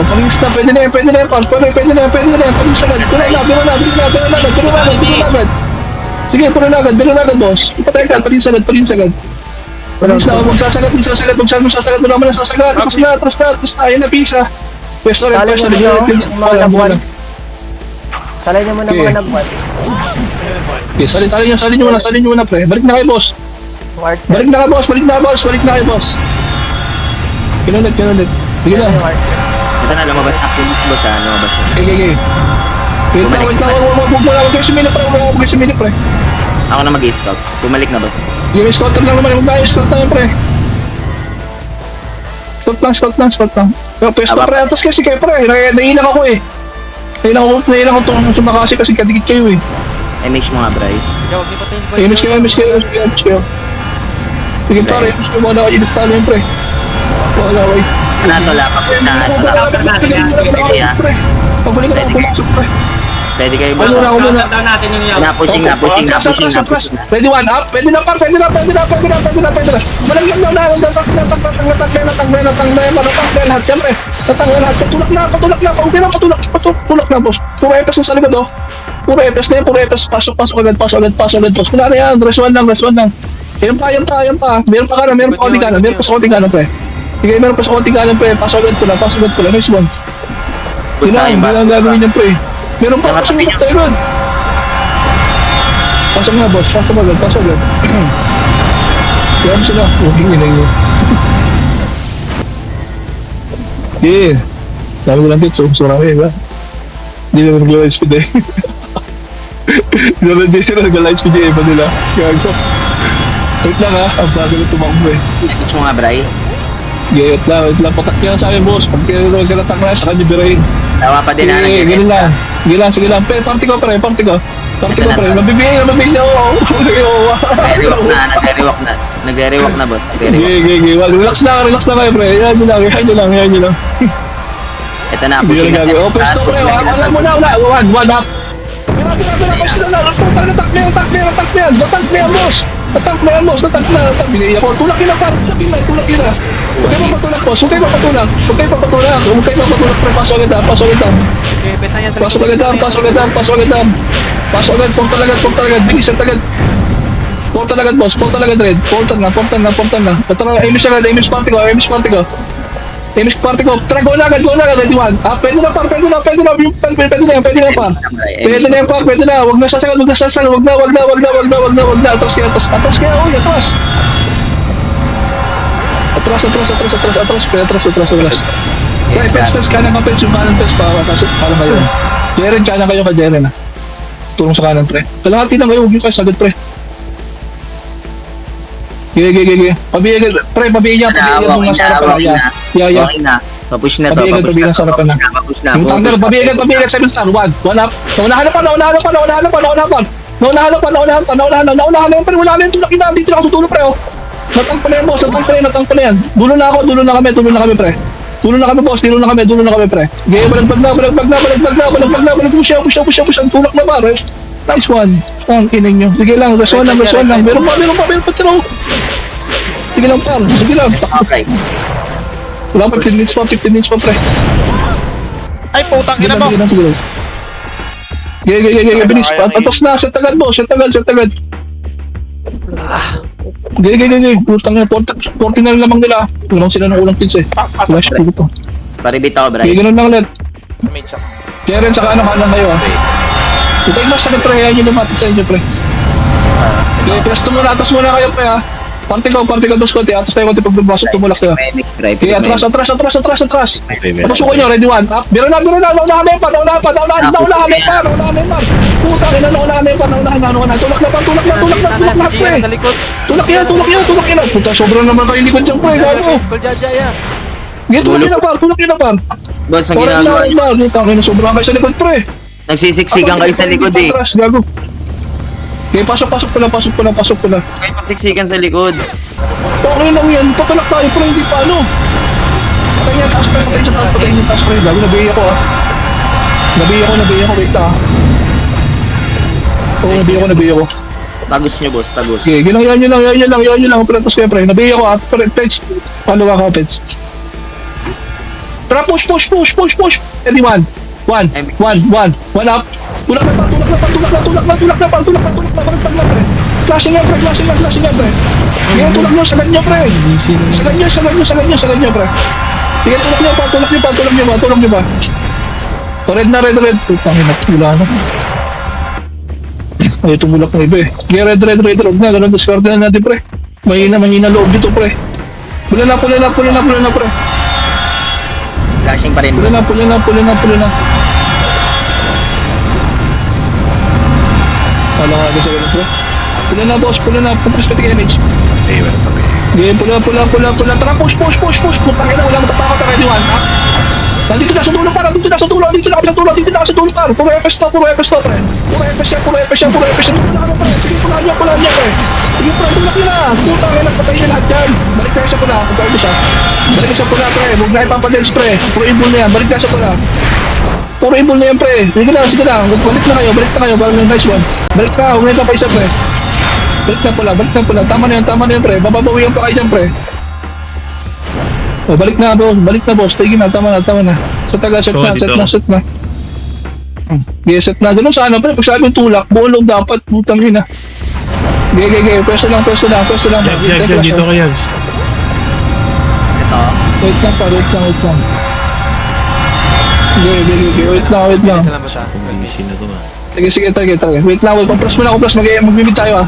pangis na, pwede na yan, pwede na yan, pagis agad. Pula na, biro na agad. Sige, pula na agad, boss. Ipatay ka, pagis agad. Pagis na, magsasagad, wala mo na sasagad. Atras na, ayun na, pisa. Pwesto rin, Mga nabuwan. Salay niyo muna mga nabuwan. Okay, salin nyo muna, pre. Balik na kayo, boss. Mark. Balik na kayo, boss. Kinulit. Sige na. Ito na, lumabas na. Phoenix boss ha, lumabas na. Okay. Wait lang, huwag kayo sumilip, pre. Ako na mag-scout. Bumalik na boss. Yung scout lang naman, huwag tayo, scout lang, pre. Scout lang. Pero pwesto, pre, atas kasi kayo, pre. Nailang ako eh. Nailang ako itong sumakasi kasi kadikit kayo eh. MH mo nga, Bray. Huwag niyo patayin pa. Image kayo. Sige, pare, image kayo muna ako, edit talo yun, pre. Wala, wait. Tula pa po na. Ready ha. Pagbalik ka na, pumasok, pre. Ready kayo boss. Ako muna. Napushing. Ready, one up. Pwede na. Malagyan daw na. Natanggal lahat. Siyempre, natanggal lahat. Patulak na. Okay na, patulak na, boss. Puro FS na sa likod, oh. Puro FS na yan, Pasok agad, boss. Wala na yan. Rest one lang. Yan pa. Meron pa konti kanan, pre. Sige, meron pa sa konti kanan, pre. Pasok agad pula. Next one. Busahin ba? Yun ang gagawin niyan, pre. Meron pa, pasok mo tayo ron. Pasok na, boss. Pasok agad. Kaya mo sila. Hingin na yun. Yeah. Dami ko lang tits, so marami, ba? Hindi na nag-light speed eh. Hindi na nag-light speed eh, iba nila. Gago. Wait lang ha, ang bago na tumakbo eh. MH mo nga, Bray. Wait lang. Patak yan sa akin, boss. Pag kaya sila tangla, sa kanya birahin. Tawa pa din na. Sige lang. Party ko, pre. Mabibigay siya ako. Nagre-rewalk na, boss. Sige. Relax lang kayo, pre. Yan nyo lang. Ito na, Hindi pushing na na. gagawin. Pwesto, pre. Wala muna. One up. Pwesto na. Natak na yan, boss. Natak na. Binigay ako. Tulak yun na, par. Tulak yun na. Huwag kayo papatulak, boss. Huwag kayo papatulak, pre. Pasok agad. Okay, pesa yan sa Pasok agad. Portal agad. Bigisan agad. Portal agad, boss. Portal red. Portal na. Image party ko. Tara, go na agad. Ready one. Pwede na, par. Pwede na, par. Pwede na. Huwag na sasagad. Huwag na. Atras kaya. Atras. Right, pes, kanan ka, pes, yung kanan, pes, parang kayo. Jeren, kanan kayo ka, Jeren, ha. Turong sa kanan, pre. Kalahati lang kayo, huwag yung kayo sagad, pre. Gige. Pabigyan niya mga sarapan na. Yeah. Okay na. Papush na to. Pabigyan ng sarapan na. Papush na. Yung thunder, pabigyan, 7 star, 1 up. Naunahan pa, pre, wala na yung tulak ina, dito na ako tutulog, pre, oh. Natang pa na yan, boss, natang pa na yan. Dulo na kami, pre. Dulo na kami, pre. Gaya, balagbag na. Push. Ang tulak na ba, rest. Nice one. Ang kinig nyo. Sige lang, rest one lang. Meron pa, tiro. Sige lang, par. Okay. Wala pa, 15 minutes pa, pre. Ay, putang ina mo! Sige lang. Bilis. Atos na, set agad, boss. Set agad. Gigi. Putang na, 40 na lamang nila. Ulang sila ng ulang pins eh. Flash ko ito. Paribit ako, Bray. Gigi, ganun lang ulit. Karen, saka kanan kayo ah. Ito yung mas sakit, pre. Yan yung lumatit sa inyo, pre. Okay, presto muna. Atas muna kayo, pre ha. Party ko, dos konti. Atas tayo konti pag bumabasok, tumulak sila. Okay, atras. Pasok nyo, ready one. Up. Biro na. Naunahan na yan, par. Puta, naunahan na yan, par. Tulak na, pre. sa likod. Tulak yan. Puta, sobrang naman kayo likod dyan, pre. Gago. Call Jaja yan. Sige, tulak nyo na par, tulak nyo na par. Boss, ang Orange ginagawa na, niyo. orange na. Dito, okay na, sobrang kayo sa likod, pre. Nagsisiksikan kayo sa likod eh. Patras, gago. Okay, pasok ko lang. Kayo magsiksikan sa likod. Okay lang yan, patulak tayo, pre, hindi pa ano. Patayin niya, taas, pre, patayin niya, taas, pre. Gago, nabihi ako, ah. Nabihi ako, wait lang, ah. Oo, nabihi ako. Tagos nyo, boss, tagos. Okay, yan lang, pre, tapos kaya, pre. Nabihi ako, ah. Pre, pets, paano ka, pets? Tara, push. Ready, one up. Tulak na, pre. Flashing yan, pre. Yan, tulak nyo, sagad nyo, pre. Sagad nyo, pre. Sige, tulak nyo pa. O, red na. Putangin na, wala na. Ay, tumulak na iba eh. Sige, red, huwag na. Ganun, discard na natin, pre. Mahina loob dito, pre. Pula na, pre. Flashing pa rin, Pula boss. na. Wala nga sa ganun, pre. Pula na, boss. Prismatic image. Ay, wala pa. Okay, pula. Tara, push. Putang ina, wala matatakot na ready one, ha? Nandito na sa dulo, par. Dito na sa dulo, par. Puro FS to, pre. Puro FS yan. Pula ka na, pre. Sige, pula niya, pre. Sige, pre, tulak niya na. Putang ina, patay siya lahat yan. Balik tayo sa pula. Kung tayo siya. Balik sa pula, pre. Huwag na ipapadels, pre. Puro ibon na yan. Balik tayo sa pula. Puro ibon na yan, pre. Sige lang. Balik na kayo. Parang yung nice one. Balik na, huwag na ipapaisa, pre. Balik na pula. Tama na yan, pre. Bababawian pa kayo dyan, pre. Oh, balik na, boss. Tigil na, tama na. Set na. Okay, set na. Ganun sana, pre. Pag sabi yung tulak, buong loob dapat. Putang ina. Okay. Pwesto lang. Yan, dito ka yan. Ito. Wait lang. Okay. Wait lang. Mamisin na to ah. Sige. Wait lang. Compress muna. Mag-bid tayo, ah.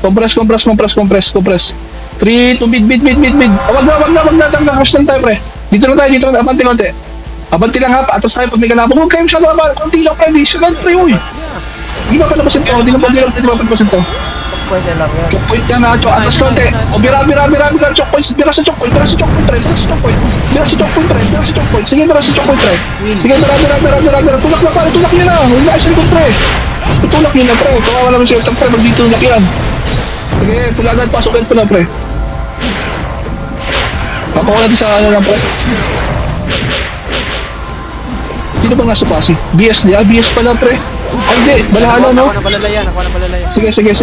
Compress. 3, 2, bid. Wag na. Crash lang tayo, pre. Dito lang tayo. Abante lang, ha. Atas tayo pag may kalabang. Huwag kayo masyado naman. Kunti lang, pre. Di siya pre, uy. Hindi ba palabasin to? Hindi ba palabasin to? Pwede lang yan. Choke point yan, ha. Atas konti. O, bira. Choke point. Bira sa choke point, pre. Sige, bira sa choke point, pre. Sige, bira. Tulak niya na. Huwag na isa likod, pre. Itulak niya na, pre. Kawawa naman siya. Pre, magdito tulak yan. Sige, pulagan. Pasok yan pula, pre. Papakuha natin sa ano lang, pre. Sino ba nga sa pasi? BS niya? BS pala, pre. Ay, hindi. Balahalo, no? Ako na balalayan. Sige.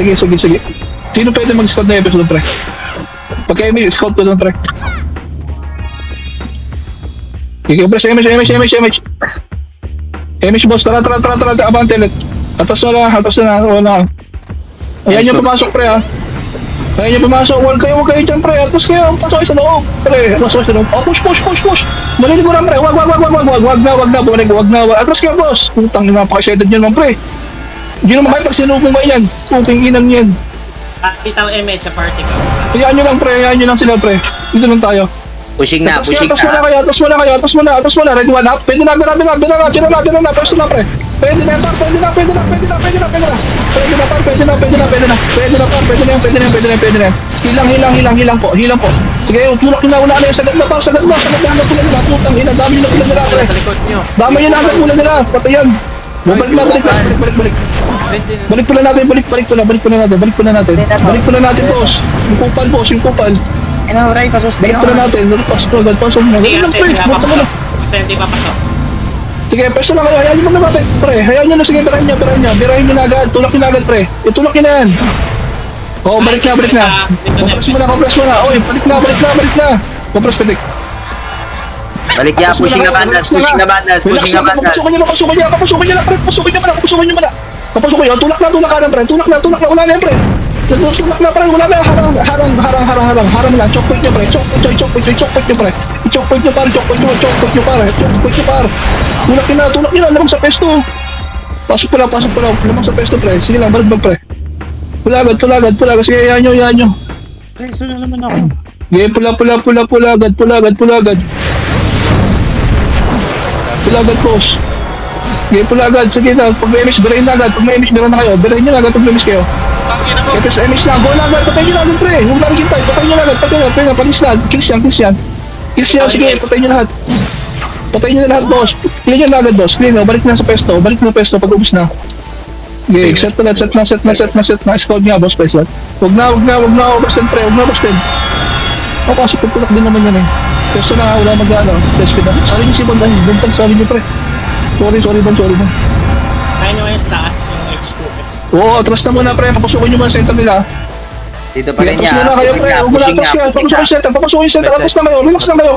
Sino pwede mag-scout na episode, pre? Pagka-image, scout ko doon, pre. Sige, pre. Image. Image, boss. Tara. Abante, let. Atas na. Wala. Ayan yung pumasok, pre, ha. Huwag kayo dyan, pre. Atas kayo. Pasok kayo sa loob, pre. Oh, push. Maliliguran, pre. Wag na. Wag na. Atras kayo, boss. Putang ina, napaka-shaded nyo naman, pre. Hindi naman kayo pag sinupong ba yan. Puking inang yan. Bitaw image sa party ko. Hayaan nyo lang sila, pre. Dito lang tayo. Pushing na. Atas muna. Ready, one up. Pwede na. Pwesto na, pre. Pwede na. Hilang po. Sige, tulak nyo na. Wala na yung sagad na. Putang ina, dami yung nakulan nila, pre. Sa likod nyo. Dami yung nakulan nila. Patay yan. Balik. Balik pula natin, boss. Yung kupal. Ano, Ray, pasos. Balik pula natin. Pasok. Hindi Ganun lang, kasi pre. hindi Basta mo na. papasok. Kasi hindi papasok. Sige, pwesto na kayo. Hayaan nyo lumapit, pre. Hayaan nyo na. Sige, birahin nyo na agad. Tulak nyo na agad, pre. Itulak nyo na yan. Oo, balik na. Compress muna. Oy, balik na. Compress, pedik. Balik ya, pushing na bandas. Papasukin nyo na, pre. Papasukin nyo muna. Tulak na kanan, pre. Tulak na. Wala na yan, pre. Tulak na, pre. Wala na. Harang lang. Choke point nyo, pre. Choke point nyo, pare. Tulak nyo na. Lamang sa pesto. Pasok pala. Lamang sa pesto, pre. Sige lang, balik, pre. Pulagad. Sige, yan nyo. Preso na naman ako. Yeah, pulagad. Pulagad, boss. Yeah, pulagad. Sige na, pag may image, birahin na agad. Pag may image, birahin na kayo. Birahin nyo na agad pag may image kayo. Tangina mo. Kaya sa image lang, go na agad. Patay nyo na agad, pre. Huwag lang hintay. Patay nyo na agad. Panis na. Kills yan. Kills niya, sige, patayin niyo lahat. Patayin niyo na lahat, boss. Clean niyo na agad, boss. Clean niyo, balik na sa pesto. Balik na sa pesto pag ubus na. Okay, set na, set na. Scold niya, boss, please. Huwag na, overstand, pre. Huwag na, overstand. O, kasi pagtulak din naman yan eh. Pesto na, wala mag-ano. Test na. Sorry niyo si Bond, buntag, sorry niyo, pre. Sorry, Bond. Kaya nyo ngayon sa taas yung H2X. Oo, atras na muna, pre. Papasukin niyo muna sa center nila. Dito pa rin Atras niya. muna kayo, pre. Huwag muna atras kayo. Papasukin yung center. Atras na kayo. Relax lang kayo.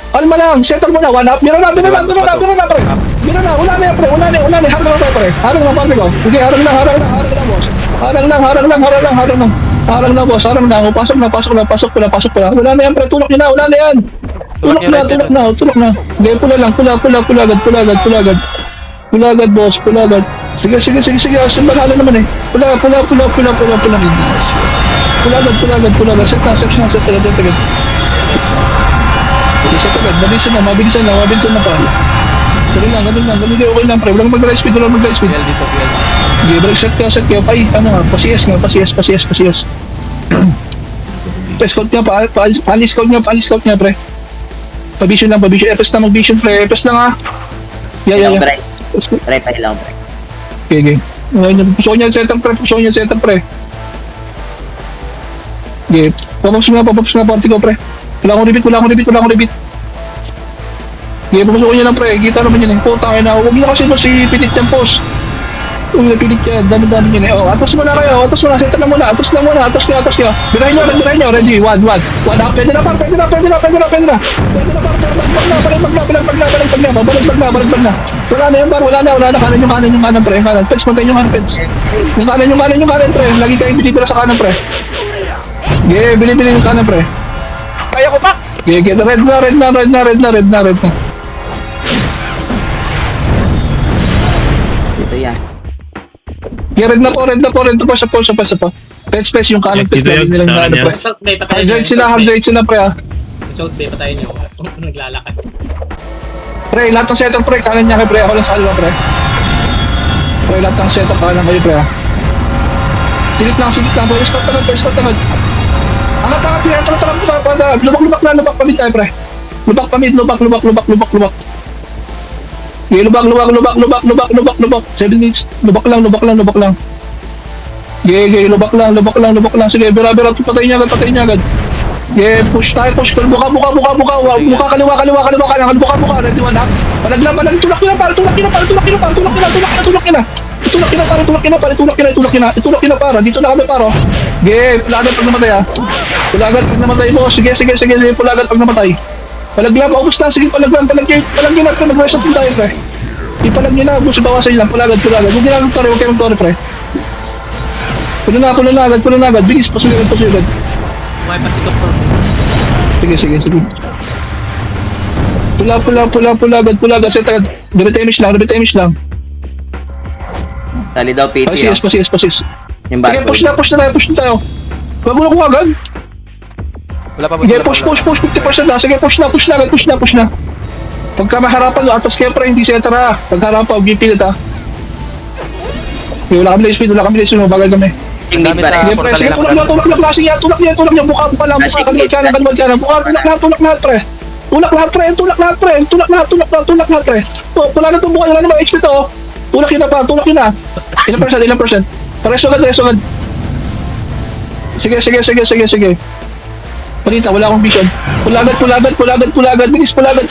Kalma lang. Center muna. One up. Mira na, pre. Mira na. Wala na yan, pre. Harang na tayo, pre. Harang na, pare ko. Okay, harang lang, boss. Harang na, boss. Harang na. Pasok na. Wala na yan, pre. Tulak nyo na. Wala na yan. Tulak na. Okay, pula lang. Pulagad. Pulagad, boss. Pulagad. Sige. Asan bahala naman eh. Pula. Pulagad. Set agad. Okay, set agad. Mabilisan na pa. Ganun lang. Okay lang, pre. Walang mag-drive speed. Okay, break set ka. Pasiyas nga. Pa-scout niya, pa-scout niya, pre. Pa-vision. Epes na mag-vision, pre. Epes lang, ha. Yeah. Pre, pailaw, pre. Okay. Puso niya yung setup, pre. Okay. Papaps na party ko, pre. Wala akong repeat. Okay, papasukin niya lang, pre. Kita naman yun eh. Puta kayo na. Huwag niyo kasi si Pilit yung post. Huwag niyo Pilit yan. Dami yun eh. Oh, atas muna kayo. Setup na muna. Atas niyo. Birahin niyo. Ready? One up. Pwede na. Balik na. Wala na. Kanan yung kanan, pre. Pets, puntayin yung kanan, pre. Lagi kayong binibira sa kanan, pre. Okay, bili yung kanan, pre. Kaya ko, Max! Okay, red na. Dito yan. Okay, red na po. Pa. Space yung kanan, Dito lagi yan, nilang sa kanan, kanya. pre. Assault Bay, patayin nyo. Hard rate sila, pre, ah. Assault Bay, patayin nyo. Naglalakad. Pre, lahat ng setup, pre, kanan niya kay pre. Ako lang sa kaliwa, pre. Pre, lahat ng setup, kanan kayo, pre, ah. Silit lang, pre. Escort agad. Angat, lubak pamid tayo, pre. Lubak. Okay, lubak. 7 minutes. Lubak lang. Okay, lubak lang. Sige, bira, patayin niya agad. Okay, push. Buka. Buka, kaliwa kanan. Buka. Ready, one up. Palag, tulak nyo na. Tulak nyo na, para. Dito na kami, paro. Okay, pulagan pag namatay, boss. Sige, pulagan pag namatay. Palagyan, paubos na. Sige, palagyan na. Mag-reset din tayo, pre. Ipalag nyo na. Gusto bawasan nyo lang. Pulagan. Huwag nyo na magtore. Huwag kayo magtore, pre. Pula na agad. Bilis, pasuligad. May pasitok po. Sige. Pulagad. Set agad. Rebate image lang. Tali daw, PT. Pasiyas. Yung Sige, push na tayo. Huwag mo na kung agad. Wala pa. Sige, push 50% na. Sige, push na. Pagka maharapan, atas kayo, pre, hindi center, ha. Pagka harapan, huwag yung pilit, ha. Okay, wala kami speed, mabagal kami. Yung mid pa rin. Sige, pre, sige, tulak na klase niya, tulak niya, buka lang, kaliwag kanan, buka, tulak lahat, pre. Tulak lahat, pre. Oh, wala na itong buka, wala naman HP to, oh. Tulak yun na. Ilang percent? Reso agad. Sige. Palita, wala akong vision. Pulagad. Bilis, pulagad.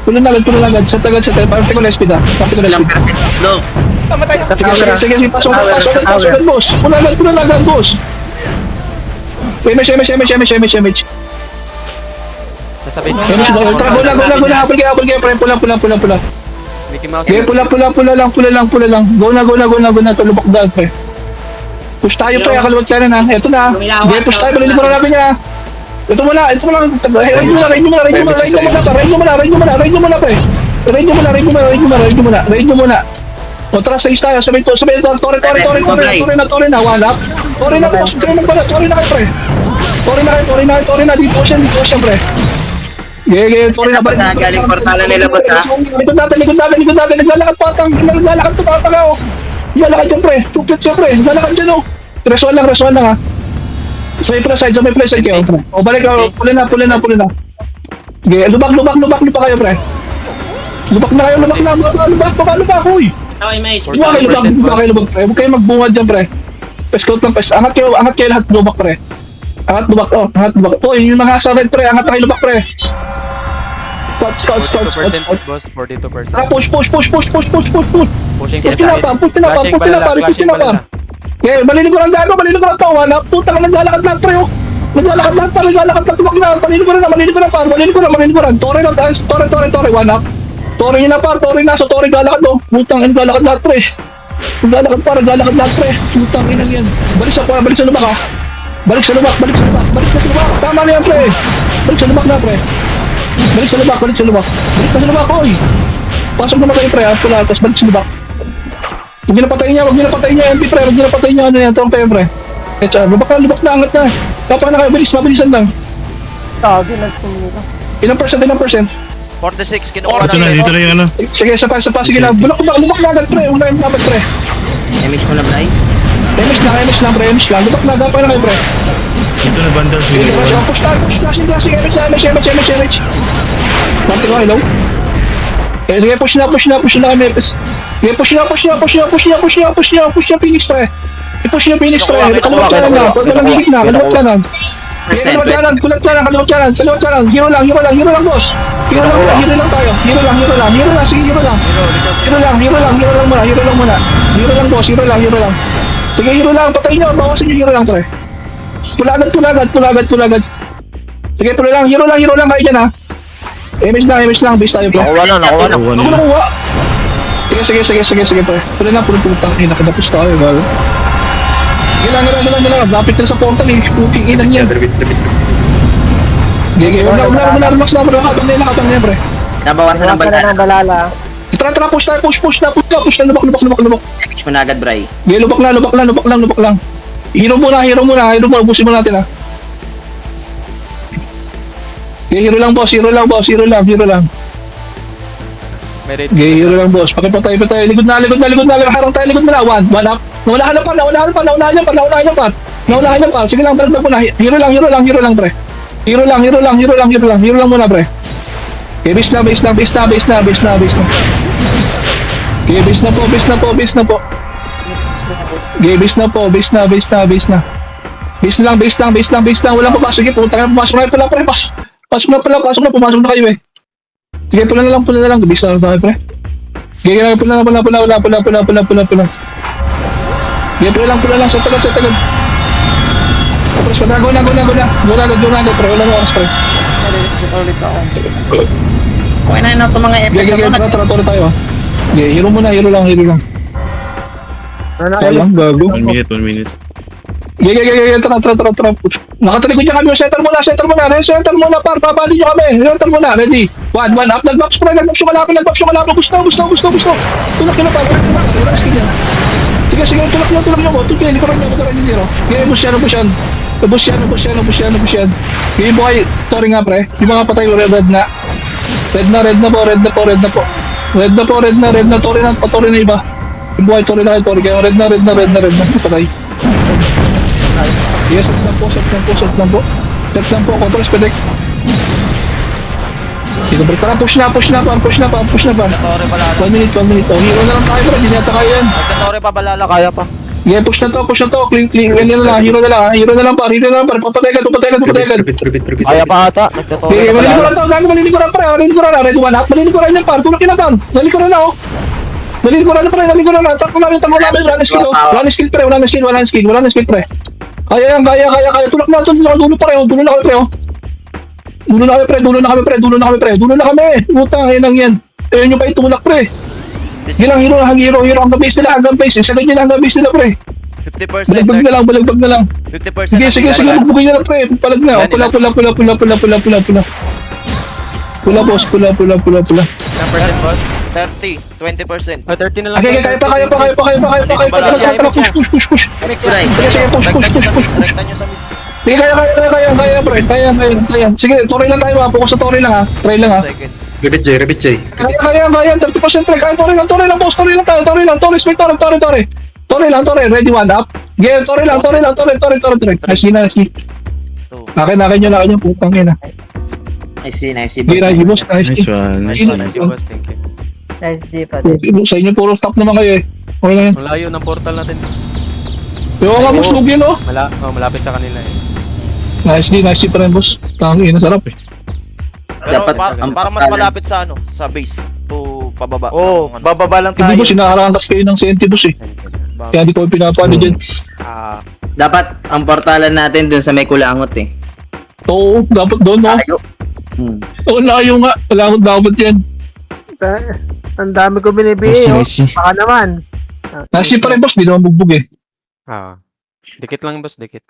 Pula na agad. Set agad. Parang ko na speed, ha. Ilang percent? No. Sige, pasok agad, boss. Pulagad, boss. Image. Nasa base. Go na, habol kayo, pre. Pula. Mickey Mouse. Okay, pula lang. Go na, tulubak daan, pre. Push tayo, pre, kaliwag kanan, ha. Eto na. Okay, push tayo, paliliburan natin niya. Ito mo lang. Raid mo muna. O, tara, sa tayo. Sabay ito. Tore na. One up. Tore na, boss. Tore na kayo, pre. Tore na. Di po siya, pre. Gege, tore na ba? Galing portala nila, boss, ha? Likod natin. Naglalakad patang. Naglalakad ako. Naglalakad dyan, pre. Tupit ka, pre. Naglalakad dyan, oh. Resuan lang, ha. Sa may plus side kayo. O, balik ka. Pula na. Okay, lubak kayo, pre. Lubak na kayo, lubak, uy. Okay, may HP. Huwag kayo lubak, pre. Huwag kayo magbungad dyan, pre. Pes-coat lang, pes. Angat kayo lahat, lubak, pre. Angat, lubak. Oh, yun yung mga sa red, pre. Angat na kayo, lubak, pre. Scout. 42% boss, 42%. Ah, push. Pushing Push pinapa. Okay, maliliguran gago, to. Wala, putang naglalakad lang, pre, oh. Naglalakad lang, tumak na. Maliliguran. Tore, 1 up. Tore nyo na, par, so Tore galakad, oh. Putang, naglalakad lahat, pre. Naglalakad lahat, pre. Putang, inang yan. Balik sa lubak, ha. Balik sa lubak. Tama na yan, pre. Balik sa lubak na, pre. Balik sa lubak, oy. Pasok naman kayo, pre, ha. Pula, tapos balik sa lubak. Huwag nyo napatayin niya, MP, pre. Huwag nyo napatayin niya, ano yan, trompe, pre. Lubak na, angat na. Kapag na kayo, mabilisan lang. Tagi, nagtumira. Ilang percent? 46, kinuha Ito na, na dito na yung ano. Sige, sa pa, sige na. Lubak na agad, pre. Huwag na yung dapat, pre. Image mo na, Bray. MS lang. Lubak na, gapay na kayo, pre. Ito na bandal Sige, siya. push na, MS. Mati ko, hello? Sige, push na kami. Sige, push na, Phoenix, pre. I-push na, Phoenix, pre. Kaliwat ka lang. Kaliwat ka lang. Kaliwat ka lang. Hero lang, boss. Hero lang tayo. Hero lang. Sige, hero lang. Hero lang, boss. Hero lang. Sige, hero lang. Patayin nyo. Bawasan nyo, hero lang, pre. Pulagad. Sige, hero lang. Kayo dyan, ha. Image lang. Base tayo, pre. Nakuha na. Ako nakuha. Sige, pre. Pula na, putang ina. Kinapos tayo, bal. Gilang. Lapit na sa portal, eh. Puking inang yan. Gege, wala. Relax na, pre. Nakatang na yan, pre. Nabawasan ng Wala na ng balala. Tara, push na. Lubak. Image mo na agad, Bray. Gege, lubak lang. Hero muna. Ubusin mo natin, ha. Gege, hero lang, boss. May rate. Okay, hero lang, boss. Pakipatay. Likod na. Harang tayo, likod mo na. One up. Nawalahan yan, par. Sige lang, balagdag mo na. Hero lang, pre. Hero lang muna, pre. Okay, base na. Okay, base na po. Okay, base na. Walang papasok. Sige, pumunta kayo. Pumasok na pala, pre. Pumasok na kayo, eh. Sige, pula na lang. Base na tayo, pre. Sige, pula. Sige, pula lang. Sa tagad. Tapos, go na, pre. Wala mo oras, pre. Okay na yun ito mga epics. Tara tayo, ha. Sige, hero lang. Sayang, gago. 1 minute. Sige, tara. Nakatalikod niya kami. Center muna, par. Babali niyo kami. Center muna, ready. One up. Nag-box, pre. Nag-box yung kalaban. Gusto. Tulak yun na, par. Wala skin yan. Sige, tulak nyo. Sige, likuran nyo, zero. Sige, push yan. Sige, buhay. Sorry nga, pre. Yung mga patay, red na. Red na po. Tori na iba. Yung buhay, tori na. Kaya red na. Patay. Yes, set lang po. Control spedek. Dito, break. Tara, push na pa. Nagkatore pala. 1 minute. Oh, hero na lang tayo, bro. Hindi nata kaya yan. Nagkatore pa, balala, kaya pa. Yeah, push na to. Clean. Hero na lang, par. Papatay ka. Kaya pa ata. Nagkatore Okay, pa, balala. malilikuran, pre. Red 1 up. Malilikuran yan, par. Tulak yun na, par. Malilikuran na, oh. Malilikuran na. Takbo namin. Wala na skill, pre. Kaya. Tulak na. Dulo pa rin, dulo na kami, pre, oh. Dulo na kami. Putang, inang yan. Ayun yung pa itulak, pre. Gilang, hero. Hanggang base nila. Sagad nyo na hanggang base nila, pre. 50%. Balagbag na lang. 50%. Sige, magbugay na lang, pre. Palag na. Pula, boss. Pula. Ilang percent boss? 30, 20%. 30 na lang. Okay, kaya pa. Push. Bray. Sige, push. Rekta nyo sa mid. Sige, kaya, pre. Kaya. Sige, Tori lang tayo, ha. Focus sa Tori lang, ha. Try lang, ha. Seconds. Rabbit J. Kaya. 30% pre. Kaya, Tori lang, boss. Tori lang. Spray, Tori lang. Ready, 1 up. Yeah, Tori lang. Nice. Akin yun. Putang yun, ha. Nice, Hindi, nice, boss. Nice. Nice one. Nice Yun, one, nice one. Boss, thank you. Nice G pati. Sa inyo, puro stop naman kayo eh. Okay lang yan. Ang layo ng portal natin. Pero nga, boss, log yun, oh. Malapit sa kanila eh. Nice D pa rin, boss. Tangi, nasarap eh. Pero Dapat ang para mas pangalan. malapit sa ano, sa base. O pababa. Oo, Ano, bababa lang Hindi, tayo. boss, inaharangas kayo ng senti, boss eh. ba- Kaya di ko pinapano dyan. Ah, Dapat ang portalan natin dun sa may kulangot eh. Oo, dapat doon, no? Tayo. Oo, layo nga. Kailangan dapat yan. ang dami ko binibigay, oh. Baka naman. Nice pa rin, boss. Di naman bugbog eh. Dikit lang boss, dikit.